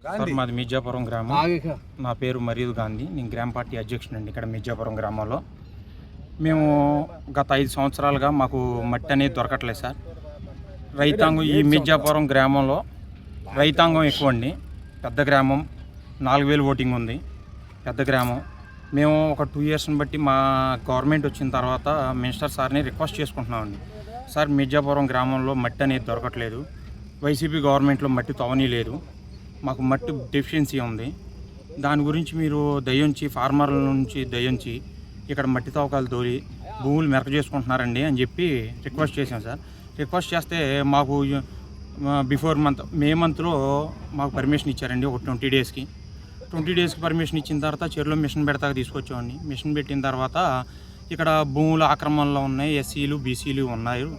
Sir మాది మిర్జాపురం గ్రామం. నా పేరు మరీద్ గాంధీ. నేను గ్రామ పార్టీ అధ్యక్షుడు అండి ఇక్కడ మిర్జాపురం గ్రామంలో. మేము గత 5 సంవత్సరాలుగా మాకు మట్టి అనేది దొరకట్లేదు సార్. రైతాంగం ఈ మిర్జాపురం గ్రామంలో రైతాంగం ఎక్కువ అండి. పెద్ద గ్రామం, 4000 ఓటింగ్ ఉంది. పెద్ద గ్రామం. మేము ఒక 2 ఇయర్స్ని బట్టి మా గవర్నమెంట్ వచ్చిన తర్వాత మినిస్టర్ సార్ని రిక్వెస్ట్ చేసుకుంటున్నామండి. సార్ మిర్జాపురం గ్రామంలో మట్టి అనేది దొరకట్లేదు. వైసీపీ గవర్నమెంట్లో మట్టి తవనీ లేదు. మాకు మట్టి డెఫిషియన్సీ ఉంది. దాని గురించి మీరు దయించి ఫార్మర్ల నుంచి దయించి ఇక్కడ మట్టి తవ్వకాలు తోలి భూములు మెరక చేసుకుంటున్నారండి అని చెప్పి రిక్వెస్ట్ చేశాం సార్. రిక్వెస్ట్ చేస్తే మాకు బిఫోర్ మే మంత్లో మాకు పర్మిషన్ ఇచ్చారండి. ఒక 20 డేస్కి పర్మిషన్ ఇచ్చిన తర్వాత చెరువులో మిషన్ పెడతాక తీసుకొచ్చామండి. మిషన్ పెట్టిన తర్వాత ఇక్కడ భూములు ఆక్రమణలో ఉన్నాయి, ఎస్సీలు బీసీలు ఉన్నాయి.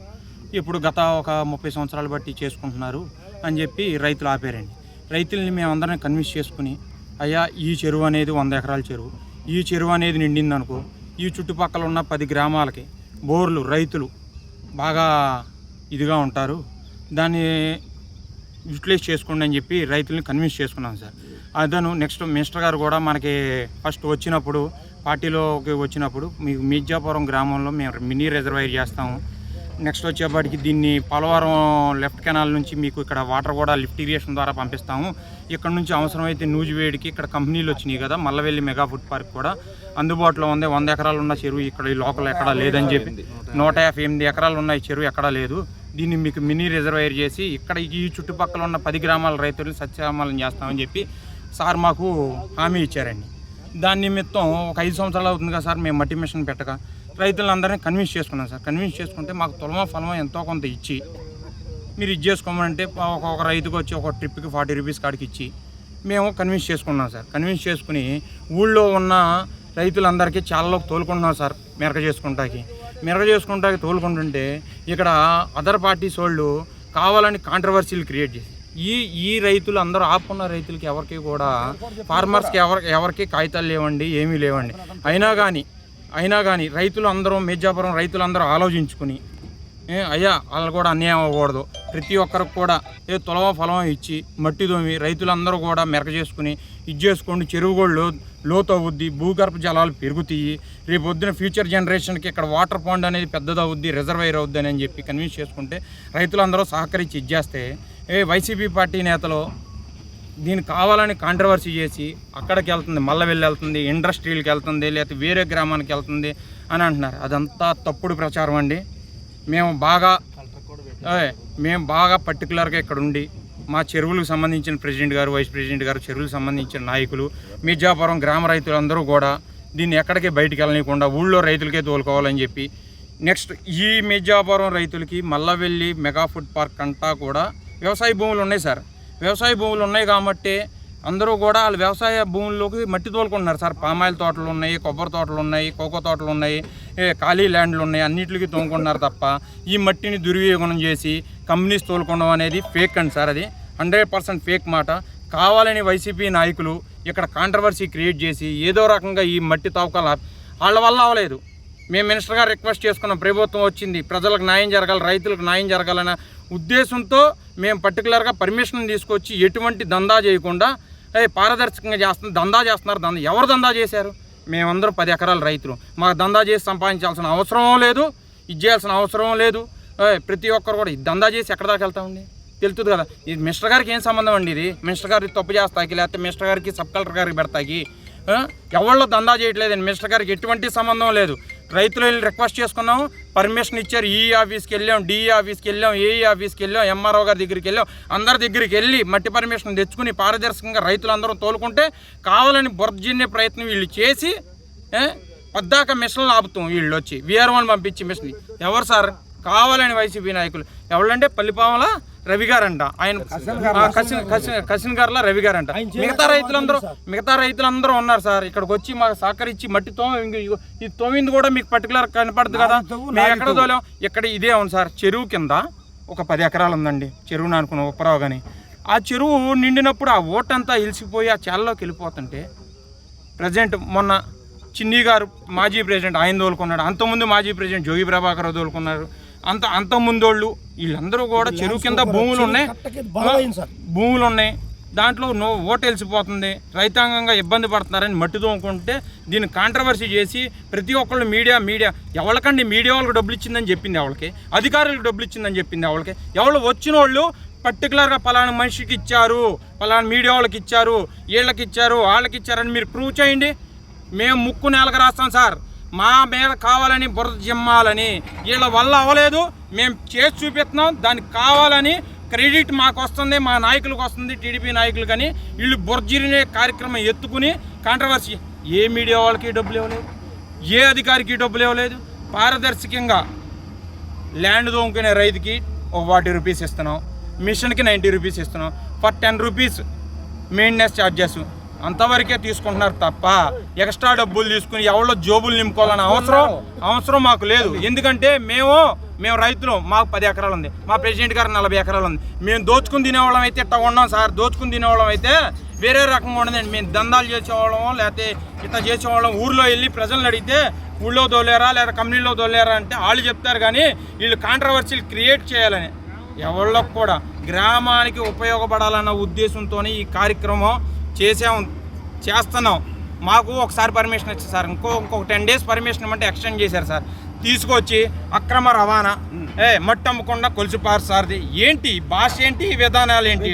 ఇప్పుడు గత ఒక 30 సంవత్సరాలు బట్టి చేసుకుంటున్నారు అని చెప్పి రైతులు ఆపారండి. రైతుల్ని మేమందరం కన్విన్స్ చేసుకుని, అయ్యా ఈ చెరువు అనేది 100 ఎకరాల చెరువు, ఈ చెరువు అనేది నిండిందనుకో, ఈ చుట్టుపక్కల ఉన్న 10 గ్రామాలకి బోర్లు రైతులు బాగా ఇదిగా ఉంటారు, దాన్ని యూటిలైజ్ చేసుకోండి అని చెప్పి రైతుల్ని కన్విన్స్ చేసుకున్నాం సార్. అదను నెక్స్ట్ మినిస్టర్ గారు కూడా మనకి ఫస్ట్ వచ్చినప్పుడు పార్టీలోకి వచ్చినప్పుడు మీకు మిర్జాపురం గ్రామంలో మేము మినీ రిజర్వాయర్ చేస్తాము, నెక్స్ట్ వచ్చేపాటికి దీన్ని పోలవరం లెఫ్ట్ కెనాల్ నుంచి మీకు ఇక్కడ వాటర్ కూడా లిఫ్ట్ ఇరిగేషన్ ద్వారా పంపిస్తాము, ఇక్కడ నుంచి అవసరమైతే నూజివేడికి ఇక్కడ కంపెనీలు వచ్చినాయి కదా, మల్లవెల్లి మెగా ఫుడ్ పార్క్ కూడా అందుబాటులో ఉంది. 100 ఎకరాలు ఉన్న చెరువు ఇక్కడ ఈ లోకల్ ఎక్కడా లేదని చెప్పి 158 ఎకరాలు ఉన్న ఈ చెరువు ఎక్కడా లేదు. దీన్ని మీకు మినీ రిజర్వాయర్ చేసి ఇక్కడ ఈ చుట్టుపక్కల ఉన్న 10 గ్రామాల రైతులను సత్యామలం చేస్తామని చెప్పి సార్ మాకు హామీ ఇచ్చారండి. దాని నిమిత్తం ఒక 5 సంవత్సరాలు అవుతుంది కదా సార్ మేము మట్టి మిషన్ పెట్టక రైతులందరినీ కన్విన్స్ చేసుకున్నాం సార్. కన్విన్స్ చేసుకుంటే మాకు ఫలమో ఎంతో కొంత ఇచ్చి మీరు ఇది చేసుకోమంటే ఒక రైతుకు వచ్చి ఒక ట్రిప్కి 40 రూపీస్ కాడికి ఇచ్చి మేము కన్విన్స్ చేసుకున్నాం సార్. కన్విన్స్ చేసుకుని ఊళ్ళో ఉన్న రైతులందరికీ చాలాలోకి తోలుకుంటున్నాం సార్. మెరక చేసుకుంటాకి తోలుకుంటుంటే ఇక్కడ అదర్ పార్టీస్ వాళ్ళు కావాలని కాంట్రవర్సీలు క్రియేట్ చేసి ఈ రైతులు అందరూ ఆపుకున్న రైతులకి ఎవరికి కూడా ఫార్మర్స్కి ఎవరికి కాగితాలు లేవండి, ఏమీ లేవండి. అయినా కానీ రైతులు అందరూ మిర్జాపురం రైతులందరూ ఆలోచించుకుని అయ్యా వాళ్ళు కూడా అన్యాయం అవ్వకూడదు, ప్రతి ఒక్కరికి కూడా ఫలం ఇచ్చి మట్టి దోమి రైతులందరూ కూడా మెరక చేసుకుని ఇది చేసుకోండి, చెరువు కూడా లోతు అవుద్ది, భూగర్భ జలాలు పెరుగుతాయి, రేపు పొద్దున ఫ్యూచర్ జనరేషన్కి ఇక్కడ వాటర్ పాండ్ అనేది పెద్దదవుద్ది, రిజర్వాయర్ అవుద్ది అని చెప్పి కన్విన్స్ చేసుకుంటే రైతులందరూ సహకరించి ఇచ్చేస్తే వైసీపీ పార్టీ నేతలు దీన్ని కావాలని కాంట్రవర్సీ చేసి అక్కడికి వెళ్తుంది, మల్లవెల్లి వెళ్తుంది, ఇండస్ట్రీలకు వెళ్తుంది, లేకపోతే వేరే గ్రామానికి వెళ్తుంది అని అంటున్నారు. అదంతా తప్పుడు ప్రచారం అండి. మేము బాగా పర్టికులర్గా ఇక్కడ ఉండి మా చెరువులకు సంబంధించిన ప్రెసిడెంట్ గారు, వైస్ ప్రెసిడెంట్ గారు, చెరువులకు సంబంధించిన నాయకులు, మిర్జాపురం గ్రామ రైతులందరూ కూడా దీన్ని ఎక్కడికి బయటికి వెళ్ళనీయకుండా ఊళ్ళో రైతులకే తోలుకోవాలని చెప్పి నెక్స్ట్ ఈ మిర్జాపురం రైతులకి మల్లవెల్లి మెగా ఫుడ్ పార్క్ అంతా కూడా వ్యవసాయ భూములు ఉన్నాయి సార్. వ్యవసాయ భూములు ఉన్నాయి కాబట్టి అందరూ కూడా వాళ్ళ వ్యవసాయ భూముల్లోకి మట్టి తోలుకుంటున్నారు సార్. పామాయిల్ తోటలు ఉన్నాయి, కొబ్బరి తోటలు ఉన్నాయి, కోకో తోటలు ఉన్నాయి, ఖాళీ ల్యాండ్లు ఉన్నాయి, అన్నింటికి తోముకుంటున్నారు తప్ప ఈ మట్టిని దుర్వినియోగం చేసి కంపెనీస్ తోలుకోవడం అనేది ఫేక్ అండి సార్. అది 100% ఫేక్ మాట. కావాలని వైసీపీ నాయకులు ఇక్కడ కాంట్రవర్సీ క్రియేట్ చేసి ఏదో రకంగా ఈ మట్టి తవ్వకాలు వాళ్ళ వల్ల అవ్వలేదు. మేము మినిస్టర్ గారు రిక్వెస్ట్ చేసుకున్నాం, ప్రభుత్వం వచ్చింది, ప్రజలకు న్యాయం జరగాలి, రైతులకు న్యాయం జరగాలన్న ఉద్దేశంతో మేము పర్టికులర్గా పర్మిషన్ తీసుకొచ్చి ఎటువంటి దందా చేయకుండా పారదర్శకంగా దందా చేస్తున్నారు. ఎవరు దందా చేశారు? మేమందరం 10 ఎకరాల రైతులు. మాకు దందా చేసి సంపాదించాల్సిన అవసరం లేదు, ఇది చేయాల్సిన అవసరం లేదు. ప్రతి ఒక్కరు కూడా దందా చేసి ఎక్కడ దాకా వెళ్తామండి? తెలుస్తుంది కదా. ఇది మినిస్టర్ గారికి ఏం సంబంధం అండి? ఇది మినిస్టర్ గారికి తప్పు చేస్తాకి, లేకపోతే మినిస్టర్ గారికి సబ్ కలెక్టర్ గారికి పెడతాకి ఎవరిలో దందా చేయట్లేదండి. మినిస్టర్ గారికి ఎటువంటి సంబంధం లేదు. రైతులు రిక్వెస్ట్ చేసుకున్నాము, పర్మిషన్ ఇచ్చారు. ఈ ఆఫీస్కి వెళ్ళాం, డిఈ ఆఫీస్కి వెళ్ళాం, ఏఈ ఆఫీస్కి వెళ్ళాం, ఎంఆర్ఓ గారి దగ్గరికి వెళ్ళాం, అందరి దగ్గరికి వెళ్ళి మట్టి పర్మిషన్ తెచ్చుకుని పారదర్శకంగా రైతులందరూ తోలుకుంటే కావాలని బురదజిన్నే ప్రయత్నం వీళ్ళు చేసి పద్దాక మిషన్లు ఆపుతాం. వీళ్ళు వచ్చి వీఆర్ఓని పంపించి మిషన్ ఎవరు సార్? కావాలని వైసీపీ నాయకులు. ఎవరంటే పల్లిపాముల రవి గారంట, ఆయన కసిన్ గారుల రవి గారంట. మిగతా రైతులందరూ ఉన్నారు సార్. ఇక్కడికి వచ్చి మాకు సహకరించి మట్టి ఇది తోమింది కూడా మీకు పర్టికులర్ కనపడుతుంది కదా. మేము ఎక్కడ తోలాం? ఇక్కడ ఇదే ఉంది సార్. చెరువు కింద ఒక 10 ఎకరాలు ఉందండి. చెరువును అనుకున్న ఉప్పరావు కానీ ఆ చెరువు నిండినప్పుడు ఆ ఓటంతా ఇలిసిపోయి ఆ చేలలోకి వెళ్ళిపోతుంటే ప్రజెంట్ మొన్న చిన్ని గారు మాజీ ప్రెసిడెంట్ ఆయన తోలుకున్నాడు, అంతకుముందు మాజీ ప్రెసిడెంట్ జోగి ప్రభాకర్ తోలుకున్నారు, అంత ముందోళ్ళు వీళ్ళందరూ కూడా చెరువు కింద భూములు ఉన్నాయి. దాంట్లో ఓటు వెలిసిపోతుంది, రైతాంగంగా ఇబ్బంది పడుతున్నారని మట్టి తోముకుంటే దీన్ని కాంట్రవర్సీ చేసి ప్రతి ఒక్కళ్ళు మీడియా ఎవరికండి మీడియా వాళ్ళకి డబ్బులు ఇచ్చిందని చెప్పింది ఎవరికి, అధికారులకు డబ్బులు ఇచ్చిందని చెప్పింది ఎవరికి, ఎవరు వచ్చిన వాళ్ళు పర్టికులర్గా పలానా మనిషికి ఇచ్చారు, పలానా మీడియా వాళ్ళకి ఇచ్చారు, వీళ్ళకి ఇచ్చారు, వాళ్ళకి ఇచ్చారని మీరు ప్రూవ్ చేయండి. మేము ముక్కు నేలకు రాస్తాం సార్, మా మీద కావాలని బురద జిమ్మాలని, వీళ్ళ వల్ల అవ్వలేదు, మేము చేసి చూపిస్తున్నాం, దానికి కావాలని క్రెడిట్ మాకు వస్తుంది, మా నాయకులకు వస్తుంది, టీడీపీ నాయకులు. కానీ వీళ్ళు బుర్జిరినే కార్యక్రమం ఎత్తుకుని కాంట్రవర్సీ, ఏ మీడియా వాళ్ళకి డబ్బులు ఇవ్వలేదు, ఏ అధికారికి డబ్బులు ఇవ్వలేదు. పారదర్శకంగా ల్యాండ్ దోముకునే రైతుకి ఒక 40 రూపీస్ ఇస్తున్నాం, మిషన్కి 90 రూపీస్ ఇస్తున్నాం, ఫర్ 10 రూపీస్ మెయింటెనెన్స్ ఛార్జెస్ అంతవరకే తీసుకుంటున్నారు తప్ప ఎక్స్ట్రా డబ్బులు తీసుకుని ఎవరో జోబులు నింపుకోవాలని అవసరం మాకు లేదు. ఎందుకంటే మేము రైతులు, మాకు 10 ఎకరాలు ఉంది, మా ప్రెసిడెంట్ గారు 40 ఎకరాలు ఉంది. మేము దోచుకుని తినేవాళ్ళం అయితే ఇట్లా ఉన్నాం సార్, దోచుకుని తినేవాళ్ళం అయితే వేరే రకంగా ఉండదండి. మేము దందాలు చేసేవాళ్ళం, లేకపోతే ఇట్లా చేసేవాళ్ళం. ఊళ్ళో వెళ్ళి ప్రజలను అడిగితే ఊళ్ళో దోలేరా లేదా కంపెనీలో దోలేరా అంటే వాళ్ళు చెప్తారు. కానీ వీళ్ళు కాంట్రవర్సీలు క్రియేట్ చేయాలని ఎవళ్ళకు కూడా గ్రామానికి ఉపయోగపడాలన్న ఉద్దేశంతోనే ఈ కార్యక్రమం చేస్తున్నాం. మాకు ఒకసారి పర్మిషన్ ఇచ్చారు సార్, ఇంకొక 10 డేస్ పర్మిషన్ ఇవ్వమంటే ఎక్స్టెండ్ చేశారు సార్. తీసుకొచ్చి అక్రమ రవాణా, మట్టి అమ్మకుండా కొలుసు పారు సార్ది ఏంటి భాష, ఏంటి విధానాలు ఏంటి,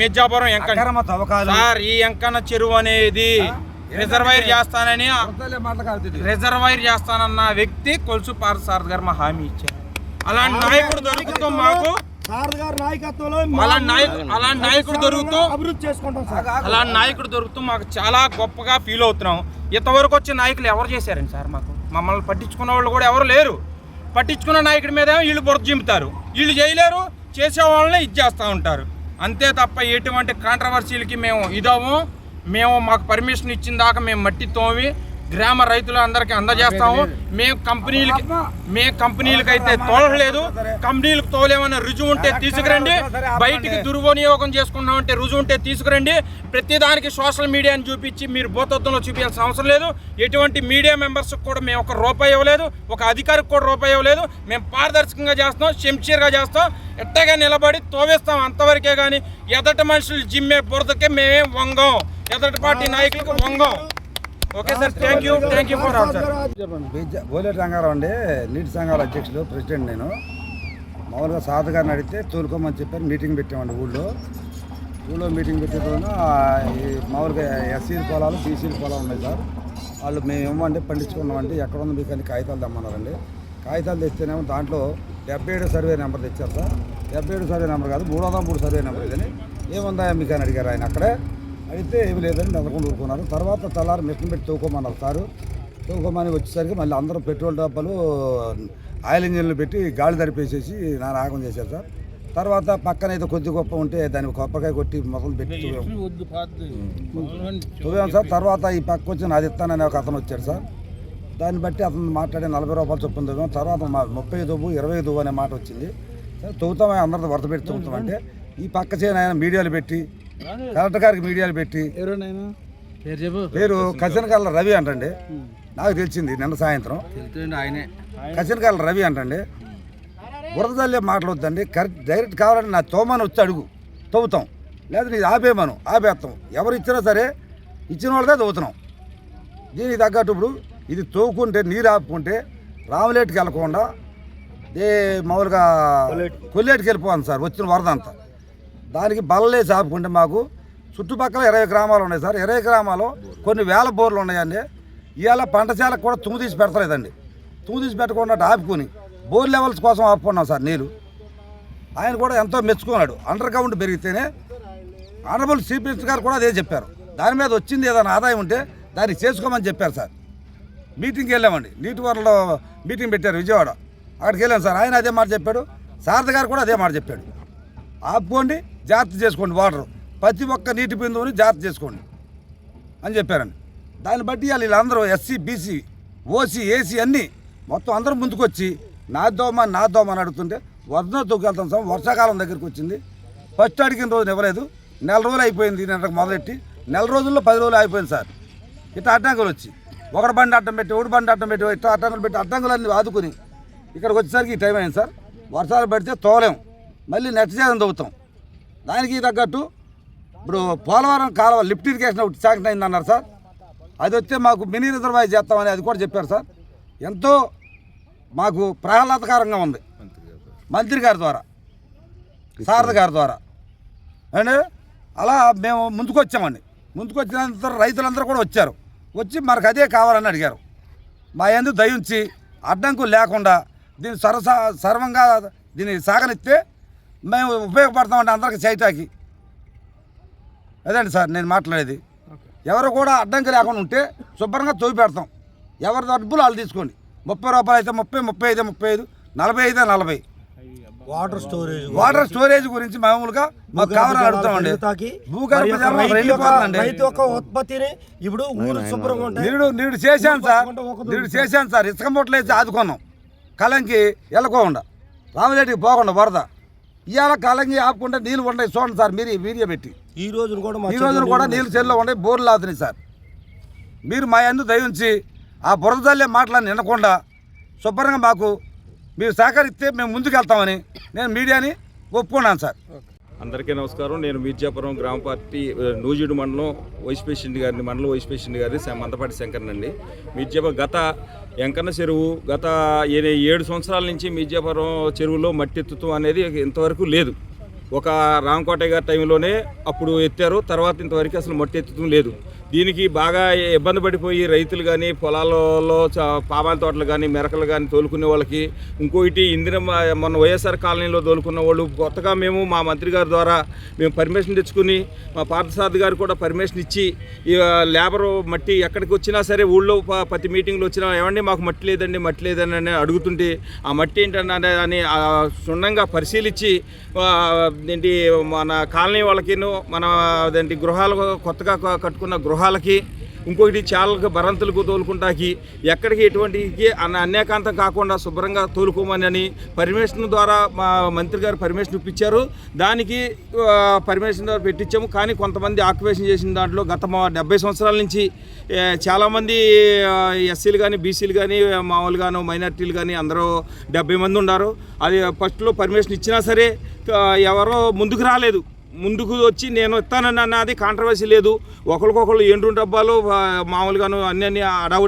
మిర్జాపురం సార్. ఈ ఎంకన్న చెరువు అనేది రిజర్వాయర్ చేస్తానన్న వ్యక్తి కొలుసు పారు సార్ గారు మా హామీ ఇచ్చారు. అలాంటి నాయకుడు దొరుకుతూ మాకు అలాంటి నాయకుడు దొరుకుతూ మాకు చాలా గొప్పగా ఫీల్ అవుతున్నాం. ఇంతవరకు వచ్చే నాయకులు ఎవరు చేశారండి సార్? మమ్మల్ని పట్టించుకున్న వాళ్ళు కూడా ఎవరు లేరు. పట్టించుకున్న నాయకుడి మీద వీళ్ళు బురద జింపుతారు, వీళ్ళు చేయలేరు, చేసేవాళ్ళని ఇచ్చేస్తూ ఉంటారు. అంతే తప్ప ఎటువంటి కాంట్రవర్సీలకి మేము మాకు పర్మిషన్ ఇచ్చిన దాకా మేము మట్టి తోమి గ్రామ రైతులు అందరికీ అందజేస్తాము. మేము కంపెనీలకు అయితే తోలలేదు, కంపెనీలకు తోలేమన్న రుజువు ఉంటే తీసుకురండి, బయటికి దుర్వినియోగం చేసుకున్నామంటే రుజువు ఉంటే తీసుకురండి. ప్రతిదానికి సోషల్ మీడియాని చూపించి మీరు భూతత్వంలో చూపించాల్సిన అవసరం లేదు. ఎటువంటి మీడియా మెంబర్స్కి కూడా మేము ₹1 ఇవ్వలేదు, ఒక అధికారికి కూడా ₹1 ఇవ్వలేదు. మేము పారదర్శకంగా చేస్తాం, సిన్సియర్గా చేస్తాం, ఎట్టగా నిలబడి తోవేస్తాం అంతవరకే. కానీ ఎదటి మనుషులు జిమ్మే బురదకే మేమేం వంగం, ఎదటి పార్టీ నాయకులకు వంగం. Okay sir, thank you for all sir. Boleti Rangarao అండి, నీటి సంఘాల అధ్యక్షులు, ప్రెసిడెంట్. నేను మామూలుగా సాధ గారిని అడిగితే తోలుకోమని చెప్పారు. మీటింగ్ పెట్టామండి ఊళ్ళో మీటింగ్ పెట్టేటప్పుడు మామూలుగా ఎస్సీల పొలాలు, బీసీల పొలాలు ఉన్నాయి సార్. వాళ్ళు మేము ఏమంటే పండించుకున్నామంటే ఎక్కడ ఉంది మీకు అని కాగితాలు తెమ్మన్నారండి. కాగితాలు తెస్తేనేమో దాంట్లో 77 సర్వే నెంబర్ తెచ్చారు సార్. 77 సర్వే నెంబర్ కాదు, 303 సర్వే నెంబర్ ఇదని. ఏముందా మీకు అని అడిగారు ఆయన. అక్కడే అయితే ఏమి లేదని నెదకుండా ఊరుకున్నారు. తర్వాత తెల్లారి మిషన్ పెట్టి తవ్వుకోమన్నారు సారు. తవ్వుకోమని వచ్చేసరికి మళ్ళీ అందరూ పెట్రోల్ డబ్బాలు, ఆయిల్ ఇంజిన్లు పెట్టి గాలి తడిపేసేసి నాగం చేశారు సార్. తర్వాత పక్కన ఏదో కొద్ది గొప్ప ఉంటే దాన్ని కొబ్బరికాయ కొట్టి మొదలు పెట్టి తవ్వాం సార్. తర్వాత ఈ పక్క వచ్చి నాది ఇస్తానని ఒక అతను వచ్చాడు సార్. దాన్ని బట్టి అతను మాట్లాడి ₹40 చొప్పున తవ్వాం. తర్వాత 30 దువ్వు 20 దువ్వు అనే మాట వచ్చింది సార్. తవ్వుతామని అందరితో వరద పెట్టి తవ్వుతామంటే ఈ పక్క చేయని ఆయన మీడియాలు పెట్టి, కలెక్టర్ గారికి మీడియాలు పెట్టి, పేరు కసినకాల రవి అంటండి, నాకు తెలిసింది నిన్న సాయంత్రం. కసినకాల రవి అంటండి. బురదల్లే మాట్లాడొద్దండి, కరెక్ట్ డైరెక్ట్ కావాలంటే నా తోమని వచ్చి అడుగు, తవ్వుతాం. లేదా నీది ఆపేస్తాం. ఎవరు ఇచ్చినా సరే ఇచ్చిన వాళ్ళదే తవ్వుతున్నాం. దీనికి తగ్గట్టు ఇప్పుడు ఇది తవ్వుకుంటే నీరు ఆపుకుంటే రామలేటికి వెళ్ళకుండా మామూలుగా కొల్లేటికి వెళ్ళిపోవాలి సార్ వచ్చిన వరద అంతా. దానికి బల్లలేసి ఆపుకుంటే మాకు చుట్టుపక్కల 20 గ్రామాలు ఉన్నాయి సార్. 20 గ్రామాలు కొన్ని వేల బోర్లు ఉన్నాయండి. ఇవాళ పంటశాలకు కూడా తుమ్ము తీసి పెడతలేదండి. తుమ్ము తీసి పెట్టకుండా ఆపుకొని బోర్ లెవెల్స్ కోసం ఆపుకున్నాం సార్ నీళ్ళు. ఆయన కూడా ఎంతో మెచ్చుకున్నాడు. అండర్ గ్రౌండ్ పెరిగితేనే ఆనరబుల్ చీఫ్ మినిస్టర్ గారు కూడా అదే చెప్పారు. దాని మీద వచ్చింది ఏదైనా ఆదాయం ఉంటే దాన్ని చేసుకోమని చెప్పారు సార్. మీటింగ్కి వెళ్ళామండి, నీటి వరలో మీటింగ్ పెట్టారు విజయవాడ. అక్కడికి వెళ్ళాం సార్. ఆయన అదే మాట చెప్పాడు, శారద గారు కూడా అదే మాట చెప్పాడు. ఆపుకోండి, జాగ్రత్త చేసుకోండి, వాటర్ ప్రతి ఒక్క నీటి బిందువుని జాగ్రత్త చేసుకోండి అని చెప్పారండి. దాన్ని బట్టి వీళ్ళందరూ ఎస్సీ, బీసీ, ఓసీ, ఏసీ అన్నీ మొత్తం అందరూ ముందుకొచ్చి నాదోమని అడుగుతుంటే వరద తొక్కెళ్తాం సార్. వర్షాకాలం దగ్గరికి వచ్చింది. ఫస్ట్ అడిగిన రోజున ఇవ్వలేదు, 4 రోజులు అయిపోయింది. నిన్నటికి మొదలెట్టి 4 రోజుల్లో 10 రోజులు అయిపోయింది సార్. ఇట్లా అడ్డంకులు వచ్చి ఒకటి బండి అడ్డం పెట్టి ఇట్లా అడ్డంకులు పెట్టి అడ్డంకులన్నీ ఆదుకుని ఇక్కడికి వచ్చేసరికి ఈ టైం అయింది సార్. వర్షాలు పెడితే తోలేం, మళ్ళీ నెట్ చేయడం తవ్వుతాం. దానికి తగ్గట్టు ఇప్పుడు పోలవరం కాలువ లిఫ్ట్ ఇరిగేషన్ ఒకటి శాంక్షన్ అయిందన్నారు సార్. అది వస్తే మాకు మినీ రిజర్వాయర్ చేస్తామని అది కూడా చెప్పారు సార్. ఎంతో మాకు ప్రహ్లాదకరంగా ఉంది మంత్రి గారి ద్వారా, శారద గారి ద్వారా. అండ్ అలా మేము ముందుకు వచ్చామండి. ముందుకు వచ్చినంత రైతులందరూ కూడా వచ్చి మనకు అదే కావాలని అడిగారు. మా యందు దయించి అడ్డంకులు లేకుండా దీన్ని సర్వంగా దీన్ని సాగనిస్తే మేము ఉపయోగపడతామంటే అందరికీ చేయటానికి. అదండి సార్ నేను మాట్లాడేది. ఎవరు కూడా అడ్డంకి లేకుండా ఉంటే శుభ్రంగా తోవి పెడతాం. ఎవరి డబ్బులు వాళ్ళు తీసుకోండి. 30 రూపాయలు అయితే 30, 35 అయితే 35, 40 అయితే 40. వాటర్ స్టోరేజ్ గురించి మామూలుగా మాకు కావాలని అడుగుతామండి. భూగర్భ జలం వెళ్ళిపోతుందండి. ఉత్పత్తిని ఇప్పుడు ఊరు శుభ్రంగా ఉంటాయి. నీడు చేశాను సార్. ఇసుక మూటలు వేసి ఆదుకున్నాం. కలంకి వెళ్ళకోకుండా రామరెడ్డికి పోకుండా వరద. ఇవాళ కలంకి ఆపుకుంటే నీళ్ళు ఉన్నాయి చూడండి సార్. మీరు వీడియో పెట్టి ఈ రోజున కూడా నీళ్ళు చెల్లో ఉన్నాయి. బోర్లు అవుతున్నాయి సార్. మీరు మా యందు దయించి ఆ బురద జల్లే మాటలను వినకుండా శుభ్రంగా మాకు మీరు సహకరిస్తే మేము ముందుకెళ్తామని నేను మీడియాని ఒప్పుకున్నాను సార్. అందరికీ నమస్కారం. నేను మీర్జాపురం గ్రామ పార్టీ నూజిడు మండలం వైస్ ప్రెసిడెంట్ గారిని మందపాటి శంకరన్ అండి. మీర్జాపురం గత ఎంకన్న చెరువు గత 7 సంవత్సరాల నుంచి మీర్జాపురం చెరువులో మట్టి ఎత్తుతాం అనేది ఇంతవరకు లేదు. ఒక రామకోటయ్య గారి టైంలోనే అప్పుడు ఎత్తారు. తర్వాత ఇంతవరకు అసలు మట్టి ఎత్తుతం లేదు. దీనికి బాగా ఇబ్బంది పడిపోయి రైతులు కానీ పొలాలలో పామాయిల తోటలు కానీ మెరకలు కానీ తోలుకునే వాళ్ళకి, ఇంకోటి మొన్న వైఎస్ఆర్ కాలనీలో తోలుకున్న వాళ్ళు కొత్తగా మేము మా మంత్రి గారి ద్వారా మేము పర్మిషన్ తెచ్చుకుని మా పార్థసారథి గారు కూడా పర్మిషన్ ఇచ్చి లేబర్ మట్టి ఎక్కడికి వచ్చినా సరే ఊళ్ళో ప్రతి మీటింగ్లో వచ్చినా ఏమండి మాకు మట్టి లేదని అని అడుగుతుంటే ఆ మట్టి ఏంటంటే అని క్షుణ్ణంగా పరిశీలించి ఏంటి మన కాలనీ వాళ్ళకి మన అదేంటి గృహాలు కొత్తగా కట్టుకున్న గృహాలకి ఇంకొకటి చాలా బరంతులకు తోలుకుంటాకి ఎక్కడికి ఎటువంటి అన్యాకాంతం కాకుండా శుభ్రంగా తోలుకోమని పర్మిషన్ ద్వారా మా మంత్రి గారు పర్మిషన్ ఇప్పించారు. దానికి పర్మిషన్ ద్వారా పెట్టించాము. కానీ కొంతమంది ఆక్యుపేషన్ చేసిన దాంట్లో గత 70 సంవత్సరాల నుంచి చాలామంది ఎస్సీలు కానీ బీసీలు కానీ మామూలుగాను మైనార్టీలు కానీ అందరూ 70 మంది ఉన్నారు. అది ఫస్ట్లో పర్మిషన్ ఇచ్చినా సరే ఎవరో ముందుకు రాలేదు. ముందుకు వచ్చి నేను ఇస్తానని అన్నది కాంట్రవర్సీ లేదు. ఒకరికొకరు 2 డబ్బాలు మామూలుగాను అన్ని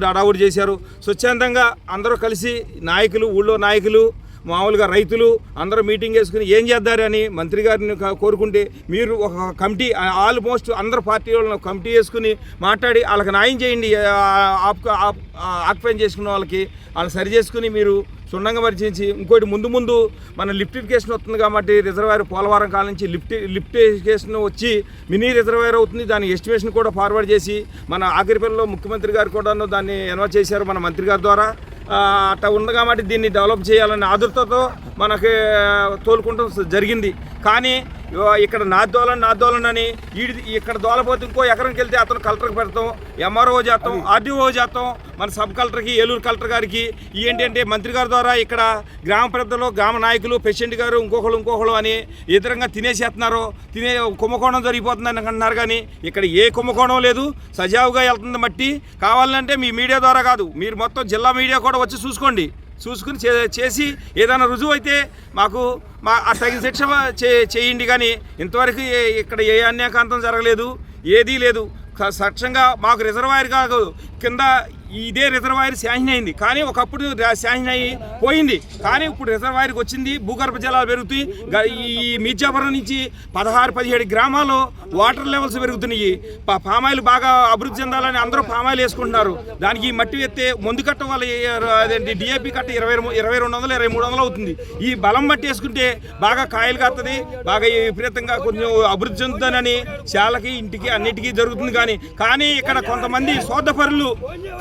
అడావుడి చేశారు. స్వచ్ఛందంగా అందరూ కలిసి నాయకులు, ఊళ్ళో నాయకులు, మామూలుగా రైతులు అందరూ మీటింగ్ వేసుకుని ఏం చేద్దారని మంత్రి గారిని కోరుకుంటే మీరు ఒక కమిటీ ఆల్మోస్ట్ అందరు పార్టీ వాళ్ళని కమిటీ వేసుకుని మాట్లాడి వాళ్ళకి న్యాయం చేయండి. ఆక్యుపై చేసుకున్న వాళ్ళకి వాళ్ళు సరి చేసుకుని మీరు క్షుణ్ణంగా పరిచయించి ఇంకోటి ముందు మన లిఫ్ట్ ఇరిగేషన్ వస్తుంది కాబట్టి రిజర్వాయర్ పోలవరం కాలం నుంచి లిఫ్ట్ ఇరిగేషన్ వచ్చి మినీ రిజర్వాయర్ అవుతుంది. దాని ఎస్టిమేషన్ కూడా ఫార్వర్డ్ చేసి మన ఆఖరిపల్లిలో ముఖ్యమంత్రి గారు కూడా దాన్ని ఎన్వర్ చేశారు మన మంత్రి గారి ద్వారా. అట్లా ఉంది కాబట్టి దీన్ని డెవలప్ చేయాలనే ఆదుర్తతో మనకి తోలుకుంటాం జరిగింది. కానీ ఇక్కడ నాదోలని ఇక్కడ దోలపోతే ఇంకో ఎకరంకి వెళ్తే అతను కలెక్టర్కి పెడతాం, ఎంఆర్ఓ చేస్తాం, ఆర్డీఓ చేస్తాం, మన సబ్ కలెక్టర్కి, ఏలూరు కలెక్టర్ గారికి. ఏంటంటే మంత్రి గారి ద్వారా ఇక్కడ గ్రామ పెద్దలు, గ్రామ నాయకులు, ప్రెసిడెంట్ గారు ఇంకొకళ్ళు అని ఎదురంగా తినేసేస్తున్నారు. కుంభకోణం జరిగిపోతుందని అంటున్నారు. కానీ ఇక్కడ ఏ కుంభకోణం లేదు. సజావుగా వెళ్తుంది మట్టి. కావాలంటే మీ మీడియా ద్వారా కాదు, మీరు మొత్తం జిల్లా మీడియా కూడా వచ్చి చూసుకుని చేసి ఏదైనా రుజువు అయితే మాకు తగిన శిక్ష చేయండి. కానీ ఇంతవరకు ఇక్కడ ఏ అన్యాకాంతం జరగలేదు, ఏదీ లేదు. సక్షంగా మాకు రిజర్వాయర్ కాదు, కింద ఇదే రిజర్వాయర్ శాంక్షన్ అయింది. కానీ ఒకప్పుడు శాంక్షన్ అయ్యి పోయింది. కానీ ఇప్పుడు రిజర్వాయర్కి వచ్చింది. భూగర్భ జలాలు పెరుగుతాయి. ఈ మీర్జాపురం నుంచి 16-17 గ్రామాల్లో వాటర్ లెవెల్స్ పెరుగుతున్నాయి. పామాయిల్ బాగా అభివృద్ధి చెందాలని అందరూ పామాయిల్ వేసుకుంటున్నారు. దానికి మట్టి ఎత్తే ముందు కట్ట వాళ్ళ అదేంటి డిఏపి కట్ట 2200, 2300 అవుతుంది. ఈ బలం మట్టి వేసుకుంటే బాగా కాయలు కాస్తుంది, బాగా విపరీతంగా కొంచెం అభివృద్ధి చెందుతుందని చాలాకి ఇంటికి అన్నిటికీ జరుగుతుంది. కానీ ఇక్కడ కొంతమంది స్వార్థపరులు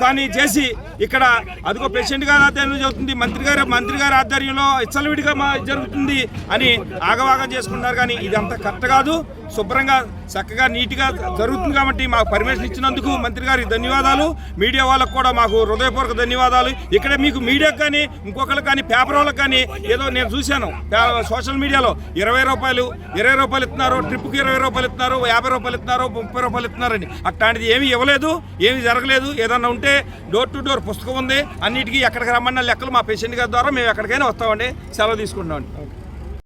కానీ చేసి ఇక్కడ అదిగో ప్రెసిడెంట్ గారి ఆధ్వర్యంలో జరుగుతుంది, మంత్రి గారి ఆధ్వర్యంలో ఇచ్చలవిడిగా జరుగుతుంది అని ఆగవాగం చేసుకుంటున్నారు. కానీ ఇదంతా కరెక్ట్ కాదు. శుభ్రంగా చక్కగా నీట్గా జరుగుతుంది. కాబట్టి మాకు పర్మిషన్ ఇచ్చినందుకు మంత్రి గారికి ధన్యవాదాలు. మీడియా వాళ్ళకు కూడా మాకు హృదయపూర్వక ధన్యవాదాలు. ఇక్కడ మీకు మీడియాకు కానీ ఇంకొకరికి కానీ పేపర్ వాళ్ళకి కానీ ఏదో నేను చూశాను సోషల్ మీడియాలో 20 రూపాయలు ఇస్తున్నారు, ట్రిప్కి 20 రూపాయలు ఇస్తున్నారు, 50 రూపాయలు ఇస్తున్నారు, 30 రూపాయలు ఇస్తున్నారని. అట్లాంటిది ఏమీ ఇవ్వలేదు, ఏమీ జరగలేదు. ఏదన్నా ఉంటే డోర్ టు డోర్ పుస్తకం ఉంది. అన్నిటికీ ఎక్కడికి రమ్మన్న లెక్కలు మా పేషెంట్ గారి ద్వారా మేము ఎక్కడికైనా వస్తామండి. సెలవు తీసుకుంటామండి.